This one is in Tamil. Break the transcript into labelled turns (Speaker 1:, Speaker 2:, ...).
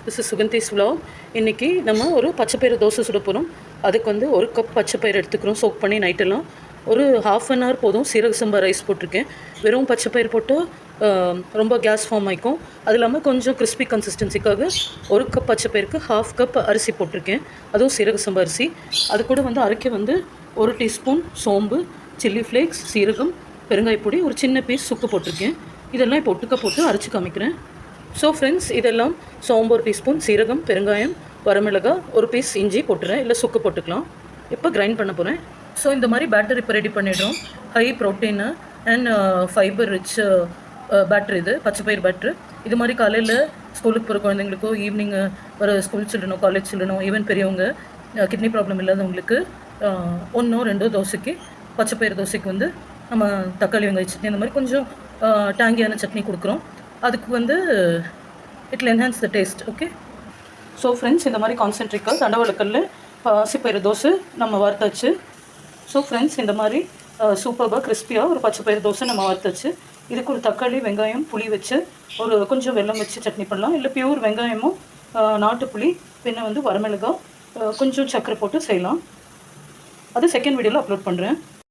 Speaker 1: This is Suganthi's vlog. இன்றைக்கி நம்ம ஒரு பச்சைப்பயிறு தோசை சுட போகிறோம். அதுக்கு வந்து ஒரு கப் பச்சைப்பயிறு எடுத்துக்கிறோம். சோக் பண்ணி நைட்டெல்லாம் ஒரு ½ hour போதும். சீரக சம்பா ரைஸ் போட்டிருக்கேன். வெறும் பச்சைப்பயிறு போட்டு ரொம்ப கேஸ் ஃபார்ம் ஆகிக்கும். அது இல்லாமல் கொஞ்சம் கிறிஸ்பி கன்சிஸ்டன்சிக்காக ஒரு கப் பச்சைப்பயிருக்கு ½ கப் அரிசி போட்டிருக்கேன். அதுவும் சீரக சம்பா அரிசி. அது கூட வந்து அரைக்க வந்து 1 டீஸ்பூன் சோம்பு, சில்லி ஃப்ளேக்ஸ், சீரகம், பெருங்காயப்பொடி, ஒரு சின்ன பீஸ் சுக்கு போட்டிருக்கேன். இதெல்லாம் இப்போ ஒட்டுக்க போட்டு அரைச்சி காமிக்கிறேன். ஸோ ஃப்ரெண்ட்ஸ், இதெல்லாம் சோம்பு 1 டீஸ்பூன், சீரகம், பெருங்காயம், வரமிளகா, ஒரு பீஸ் இஞ்சி போட்டுறேன், இல்லை சுக்கு போட்டுக்கலாம். இப்போ கிரைண்ட் பண்ண போகிறேன். ஸோ இந்த மாதிரி பேட்டர் இப்போ ரெடி பண்ணிடுறோம். High protein and fibre rich batter. இது பச்சைப்பயிர் பேட்ரு. இது மாதிரி காலையில் ஸ்கூலுக்கு போகிற குழந்தைங்களுக்கோ, ஈவினிங் வர ஸ்கூல் சில்ட்ரனோ, காலேஜ் சில்ட்ரனோ, ஈவன் பெரியவங்க, கிட்னி ப்ராப்ளம் இல்லாதவங்களுக்கு 1 or 2 தோசைக்கு, பச்சைப்பயிறு தோசைக்கு வந்து நம்ம தக்காளி வெங்காய சட்னி அந்த மாதிரி கொஞ்சம் டேங்கியான சட்னி கொடுக்குறோம். அதுக்கு வந்து it will enhance the taste. Okay. So friends, இந்த மாதிரி கான்சென்ட்ரிக்காக தண்டவாளக்கல்ல பச்சைப்பயிறு தோசை நம்ம வறுத்தாச்சு. ஸோ ஃப்ரெண்ட்ஸ், இந்த மாதிரி சூப்பராக கிறிஸ்பியாக ஒரு பச்சைப்பயிறு தோசை நம்ம வறுத்தாச்சு. இதுக்கு ஒரு தக்காளி, வெங்காயம், புளி வச்சு ஒரு கொஞ்சம் வெல்லம் வச்சு சட்னி பண்ணலாம். இல்லை பியூர் வெங்காயமும் நாட்டு புளி, பின்ன வந்து வரமிளகா, கொஞ்சம் சர்க்கரை போட்டு செய்யலாம். அது செகண்ட் வீடியோவில் அப்லோட் பண்ணுறேன்.